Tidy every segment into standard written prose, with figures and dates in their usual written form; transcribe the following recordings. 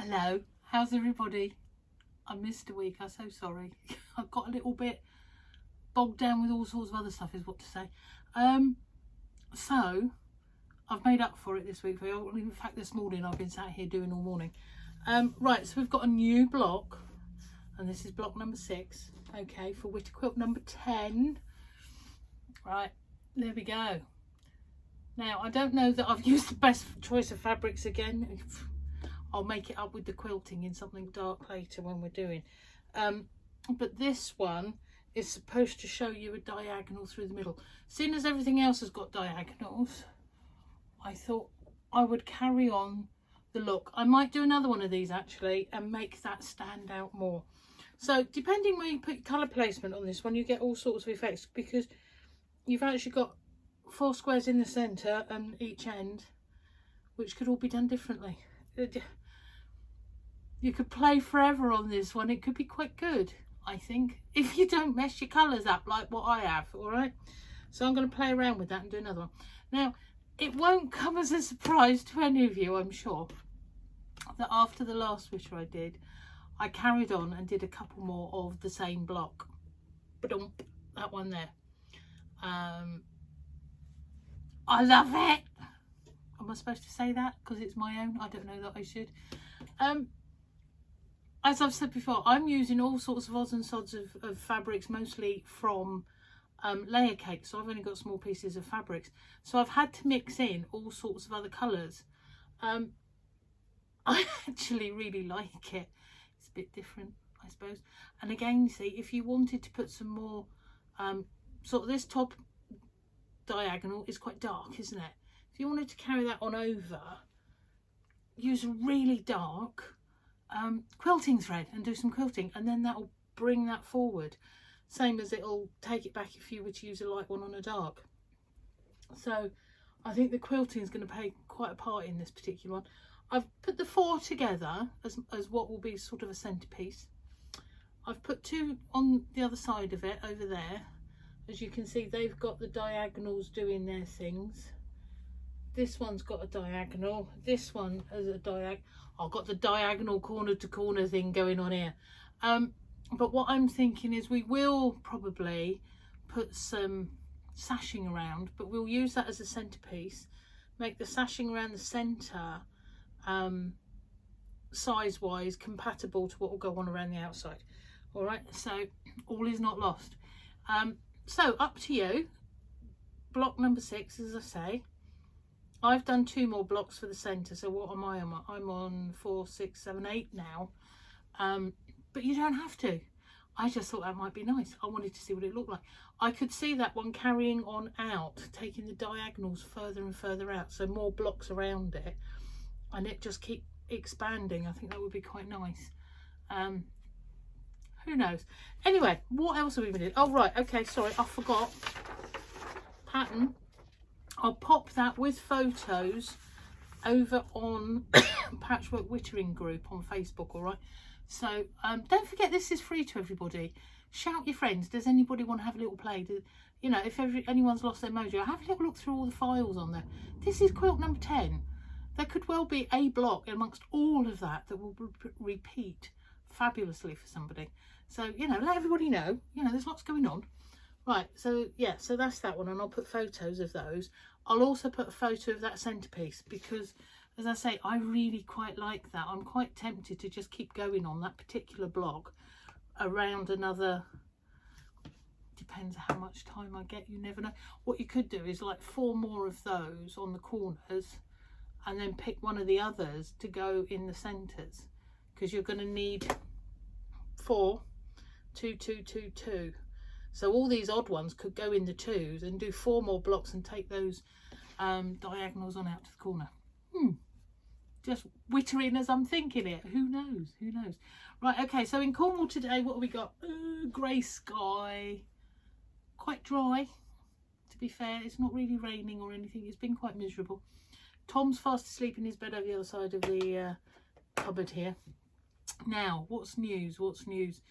Hello, how's everybody? I missed a week, I'm so sorry. I got a little bit bogged down with all sorts of other stuff is what to say. So I've made up for it this week. In fact, this morning I've been sat here doing all morning. Right, so we've got a new block, and this is block number 6, okay, for Witter Quilt number 10. Right, there we go. Now, I don't know that I've used the best choice of fabrics again. I'll make it up with the quilting in something dark later when we're doing. But this one is supposed to show you a diagonal through the middle. Seeing as everything else has got diagonals, I thought I would carry on the look. I might do another one of these actually and make that stand out more. So depending where you put your colour placement on this one, you get all sorts of effects, because you've actually got 4 squares in the centre and each end, which could all be done differently. You could play forever on this one. It could be quite good, I think, if you don't mess your colours up like what I have. All right, so I'm going to play around with that and do another one. Now, it won't come as a surprise to any of you, I'm sure, that after the last Witter I did, I carried on and did a couple more of the same block. Ba-dump, that one there. I love it. Am I supposed to say that because it's my own? I don't know that I should. As I've said before, I'm using all sorts of odds and sods of fabrics, mostly from layer cake, so I've only got small pieces of fabrics, so I've had to mix in all sorts of other colours. I actually really like it. It's a bit different, I suppose. And again, you see, if you wanted to put some more sort of, this top diagonal is quite dark, isn't it? If you wanted to carry that on over, use a really dark quilting thread and do some quilting, and then that will bring that forward, same as it'll take it back if you were to use a light one on a dark. So I think the quilting is going to play quite a part in this particular one. I've put the 4 together as what will be sort of a centerpiece. I've put 2 on the other side of it over there. As you can see, they've got the diagonals doing their things. This one's got a diagonal. This one has a diagonal. I've got the diagonal corner to corner thing going on here. But what I'm thinking is we will probably put some sashing around, but we'll use that as a centerpiece. Make the sashing around the center size-wise compatible to what will go on around the outside. All right, so all is not lost. So up to you. Block number 6, as I say. I've done 2 more blocks for the centre, so what am I on? I'm on 4, 6, 7, 8 now. But you don't have to. I just thought that might be nice. I wanted to see what it looked like. I could see that one carrying on out, taking the diagonals further and further out, so more blocks around it, and it just keep expanding. I think that would be quite nice. Who knows? Anyway, what else have we been doing? Oh right, okay, sorry, I forgot. Pattern. I'll pop that with photos over on Patchwork Wittering group on Facebook, all right? So don't forget, this is free to everybody. Shout your friends. Does anybody want to have a little play? You know, if anyone's lost their mojo, have a little look through all the files on there. This is quilt number 10. There could well be a block amongst all of that that will repeat fabulously for somebody. So, you know, let everybody know, you know, there's lots going on. Right, so yeah, so that's that one, and I'll put photos of those. I'll also put a photo of that centerpiece, because as I say, I really quite like that. I'm quite tempted to just keep going on that particular block around another, depends how much time I get, you never know. What you could do is like 4 more of those on the corners, and then pick one of the others to go in the centers, because you're going to need 4, 2, 2, 2, 2. So all these odd ones could go in the 2s, and do 4 more blocks and take those diagonals on out to the corner. Just wittering as I'm thinking it. Who knows? Who knows? Right, okay, so in Cornwall today, what have we got? Grey sky. Quite dry, to be fair. It's not really raining or anything. It's been quite miserable. Tom's fast asleep in his bed over the other side of the cupboard here. Now, what's news? What's news?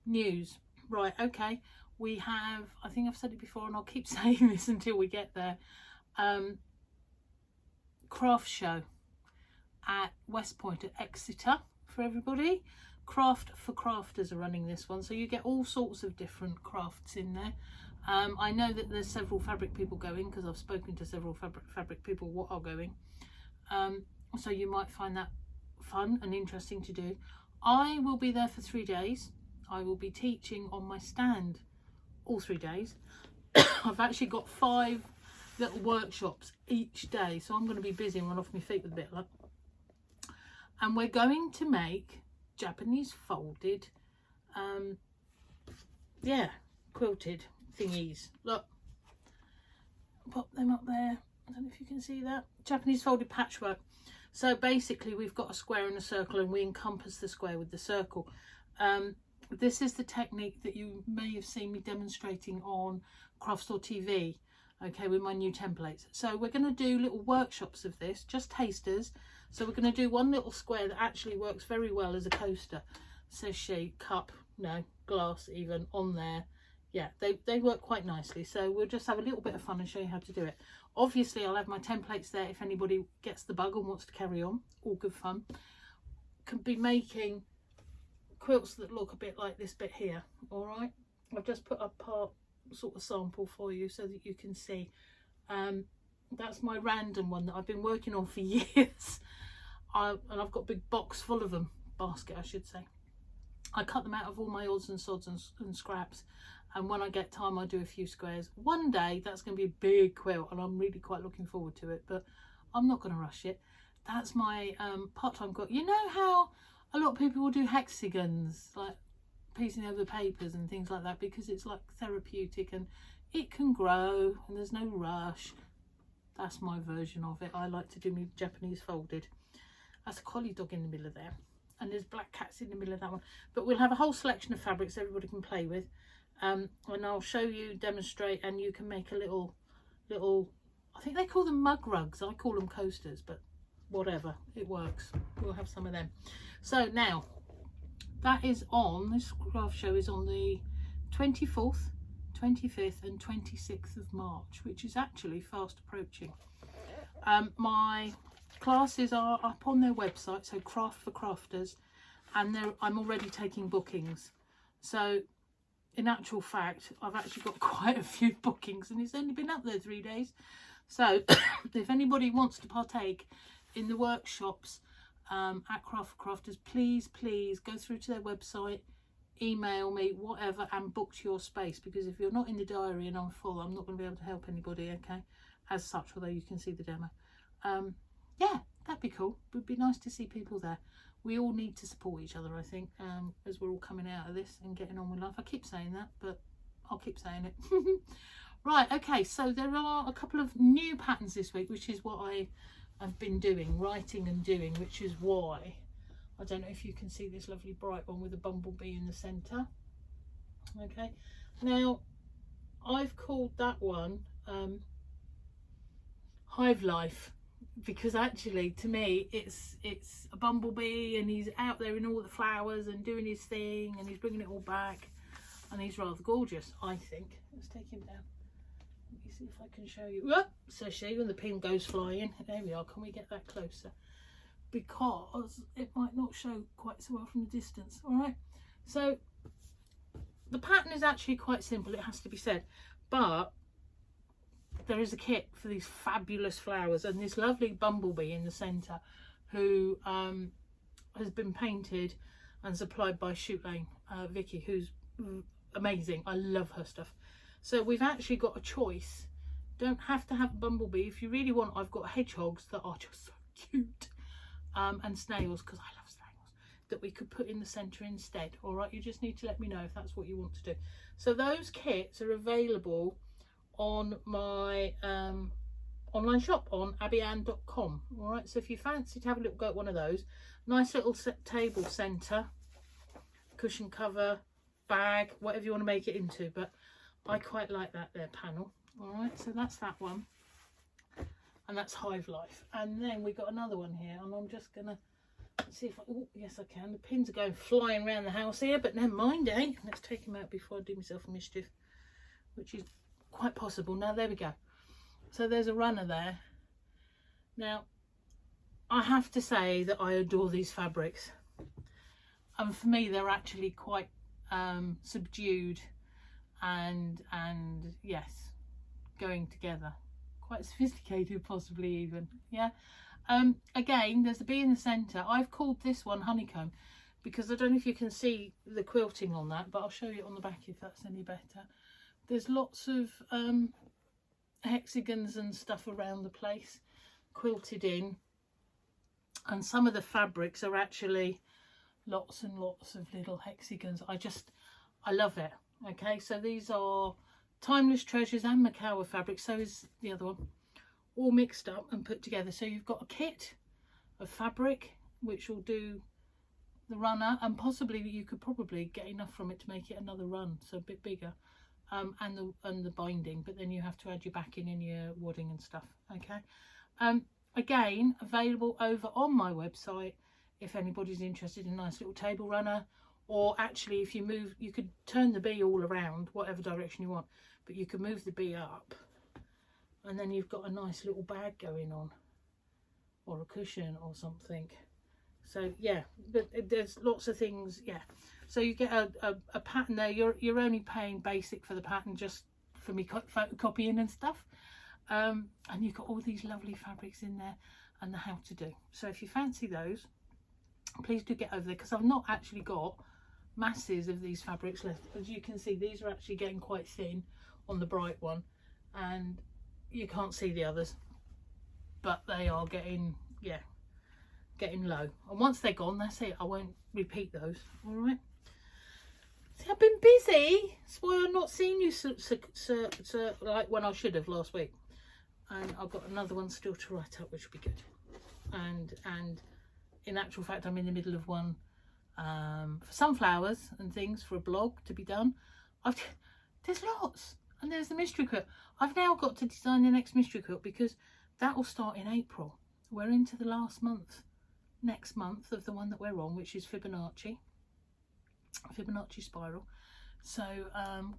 News. Right, okay. We have, I think I've said it before, and I'll keep saying this until we get there, craft show at West Point at Exeter for everybody. Craft for Crafters are running this one, so you get all sorts of different crafts in there. I know that there's several fabric people going, because I've spoken to several fabric people what are going. So you might find that fun and interesting to do. I will be there for 3 days. I will be teaching on my stand all 3 days. I've actually got 5 little workshops each day, so I'm going to be busy and run off my feet with a bit of luck. And we're going to make Japanese folded, quilted thingies. Look, pop them up there. I don't know if you can see that. Japanese folded patchwork. So basically we've got a square and a circle, and we encompass the square with the circle. This is the technique that you may have seen me demonstrating on Craft Store TV, okay, with my new templates. So we're going to do little workshops of this, just tasters. So we're going to do one little square that actually works very well as a coaster. Says she, cup, no, glass even on there. Yeah, they work quite nicely. So we'll just have a little bit of fun and show you how to do it. Obviously I'll have my templates there if anybody gets the bug and wants to carry on. All good fun. Could be making quilts that look a bit like this bit here. All right, I've just put up part sort of sample for you so that you can see. That's my random one that I've been working on for years. And I've got a big box full of them, basket I should say. I cut them out of all my odds and sods and scraps, and when I get time I do a few squares. One day that's going to be a big quilt, and I'm really quite looking forward to it, but I'm not going to rush it. That's my part-time quilt. You know how a lot of people will do hexagons, like piecing over papers and things like that, because it's like therapeutic and it can grow and there's no rush. That's my version of it. I like to do my Japanese folded. That's a collie dog in the middle of there, and there's black cats in the middle of that one. But we'll have a whole selection of fabrics everybody can play with, and I'll show you, demonstrate, and you can make a little, I think they call them mug rugs, I call them coasters, but whatever, it works. We'll have some of them. So now that is on, this craft show is on the 24th, 25th and 26th of March, which is actually fast approaching. My classes are up on their website, so Craft for Crafters, and I'm already taking bookings. So in actual fact I've actually got quite a few bookings, and it's only been up there 3 days. So if anybody wants to partake in the workshops at Craft for Crafters, please go through to their website, email me, whatever, and book to your space, because if you're not in the diary and I'm full, I'm not going to be able to help anybody, okay, as such, although you can see the demo. Yeah, that'd be cool. It would be nice to see people there. We all need to support each other, I think, as we're all coming out of this and getting on with life. I keep saying that, but I'll keep saying it. Right, okay, so there are a couple of new patterns this week, which is what I've been doing, writing and doing, which is why I don't know if you can see this lovely bright one with a bumblebee in the centre. Okay, now I've called that one Hive Life, because actually to me it's a bumblebee, and he's out there in all the flowers and doing his thing, and he's bringing it all back, and he's rather gorgeous, I think. Let's take him down. Let me see if I can show you. Whoop, says she, when the pin goes flying. There we are. Can we get that closer? Because it might not show quite so well from the distance. All right, so the pattern is actually quite simple, it has to be said, but there is a kit for these fabulous flowers and this lovely bumblebee in the centre, who has been painted and supplied by Shoot Lane Vicky, who's amazing. I love her stuff. So we've actually got a choice. Don't have to have a bumblebee. If you really want, I've got hedgehogs that are just so cute, and snails, because I love snails, that we could put in the centre instead. All right, you just need to let me know if that's what you want to do. So those kits are available on my online shop on Abbieanne.com. all right, so if you fancy to have a little go at one of those, nice little table centre, cushion cover, bag, whatever you want to make it into, but I quite like that there panel. All right, so that's that one, and that's Hive Life. And then we got another one here, and I'm just gonna see if I, oh yes I can, the pins are going flying around the house here, but never mind, eh? Let's take them out before I do myself a mischief, which is quite possible. Now there we go. So there's a runner there. Now I have to say that I adore these fabrics. and for me they're actually quite subdued and yes, going together, quite sophisticated possibly even. Yeah. Again, there's a bee in the center. I've called this one Honeycomb because I don't know if you can see the quilting on that, but I'll show you on the back if that's any better. There's lots of hexagons and stuff around the place quilted in, and some of the fabrics are actually lots and lots of little hexagons. I love it. Okay, so these are Timeless Treasures and Macawa fabric, so is the other one, all mixed up and put together. So you've got a kit of fabric which will do the runner, and possibly you could probably get enough from it to make it another run, so a bit bigger, and the binding, but then you have to add your backing and your wadding and stuff. Okay, again, available over on my website if anybody's interested in a nice little table runner. Or actually, if you move, you could turn the bee all around whatever direction you want, but you could move the bee up and then you've got a nice little bag going on, or a cushion or something. So yeah, but there's lots of things. Yeah, so you get a pattern there. You're only paying basic for the pattern, just for me photocopying and stuff, and you've got all these lovely fabrics in there and the how to do. So if you fancy those, please do get over there, because I've not actually got masses of these fabrics left. As you can see, these are actually getting quite thin on the bright one, and you can't see the others, but they are getting, yeah, getting low. And once they're gone, that's it. I won't repeat those. All right. See, I've been busy. That's why I've not seen you like when I should have last week. And I've got another one still to write up, which will be good. And in actual fact, I'm in the middle of one for sunflowers and things, for a blog to be done. There's lots. And there's the mystery quilt. I've now got to design the next mystery quilt, because that will start in April. We're into the last month, next month, of the one that we're on, which is Fibonacci Spiral. So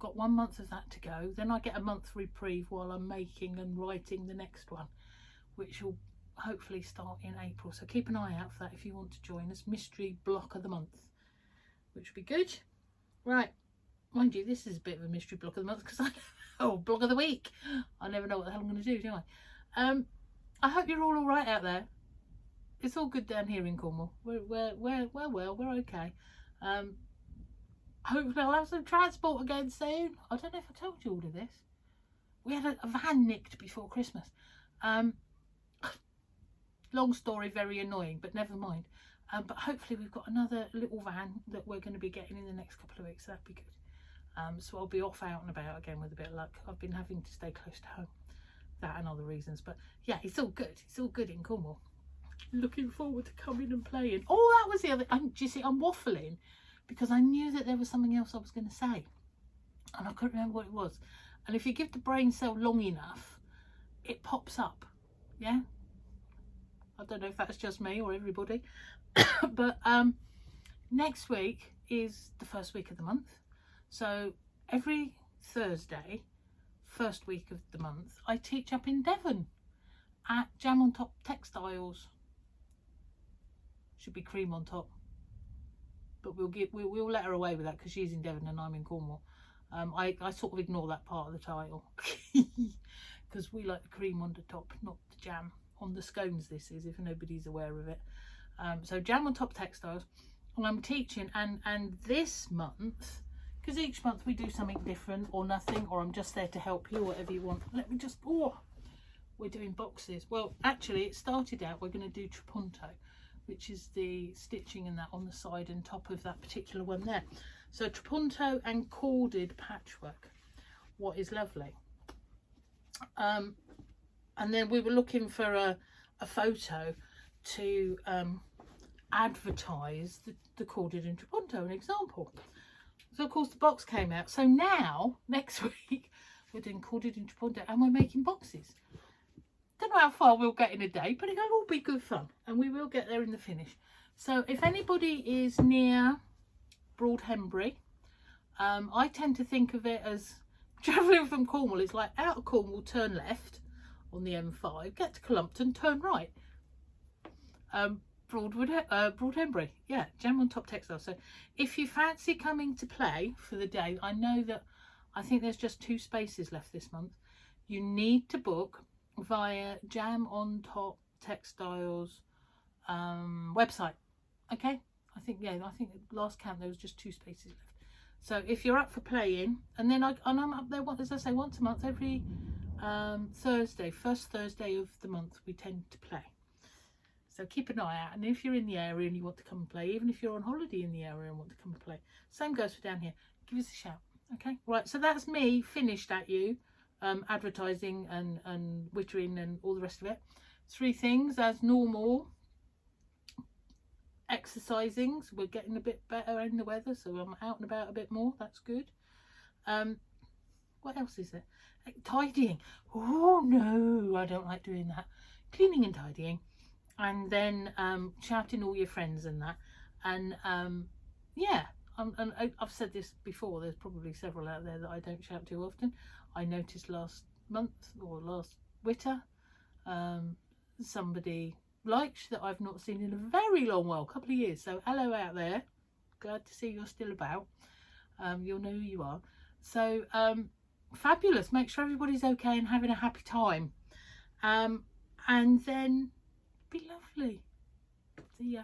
got 1 month of that to go. Then I get a month reprieve while I'm making and writing the next one, which will hopefully start in April. So keep an eye out for that if you want to join us. Mystery block of the month, which will be good. Right, mind you, this is a bit of a mystery block of the month, because block of the week, I never know what the hell I'm going to do I? I hope you're all right out there. It's all good down here in Cornwall. We're okay. Hopefully I'll have some transport again soon. I don't know if I told you all of this. We had a van nicked before Christmas. Long story, very annoying, but never mind. But hopefully we've got another little van that we're going to be getting in the next couple of weeks. So that'd be good. So I'll be off out and about again with a bit of luck. I've been having to stay close to home. That and other reasons. But yeah, it's all good. It's all good in Cornwall. Looking forward to coming and playing. Oh, that was the other. Do you see, I'm waffling because I knew that there was something else I was going to say. And I couldn't remember what it was. And if you give the brain cell long enough, it pops up. Yeah? I don't know if that's just me or everybody. But next week is the first week of the month. So every Thursday, first week of the month, I teach up in Devon at Jamontop Textiles. Should be cream on top, but we'll let her away with that because she's in Devon and I'm in Cornwall. I sort of ignore that part of the title because we like the cream on the top, not the jam on the scones. This is, if nobody's aware of it. So Jamontop Textiles, and I'm teaching, and this month, because each month we do something different or nothing, or I'm just there to help you, whatever you want. Let me just, we're doing boxes. Well, actually it started out, we're going to do Trapunto, which is the stitching and that on the side and top of that particular one there. So Trapunto and corded patchwork, what is lovely. And then we were looking for a photo to advertise the corded and Trapunto, an example. So of course the box came out. So now next week we're doing corded and Trapunto and we're making boxes. Don't know how far we'll get in a day, but it'll all be good fun and we will get there in the finish. So if anybody is near Broadhembury, I tend to think of it as travelling from Cornwall. It's like out of Cornwall, turn left on the M5, get to Clumpton, turn right. Broadhenbury, yeah, Jamontop Textiles. So if you fancy coming to play for the day, I know that I think there's just 2 spaces left this month. You need to book via Jamontop Textiles website. Okay, I think last count there was just 2 spaces left. So if you're up for playing, and then I'm up there, as I say, once a month, every Thursday, first Thursday of the month, we tend to play. So keep an eye out, and if you're in the area and you want to come and play, even if you're on holiday in the area and want to come and play, same goes for down here, give us a shout. Okay, right, so that's me finished at you, advertising and wittering and all the rest of it. 3 things as normal. Exercising, so we're getting a bit better in the weather, so I'm out and about a bit more. That's good. What else is there? Tidying. Oh no, I don't like doing that. Cleaning and tidying, and then shouting all your friends and that. And yeah, and I've said this before, there's probably several out there that I don't shout too often. I noticed last month or last Witter, somebody liked that I've not seen in a very long while, couple of years. So hello out there, glad to see you're still about. You'll know who you are. So fabulous. Make sure everybody's okay and having a happy time, and then be lovely. See ya.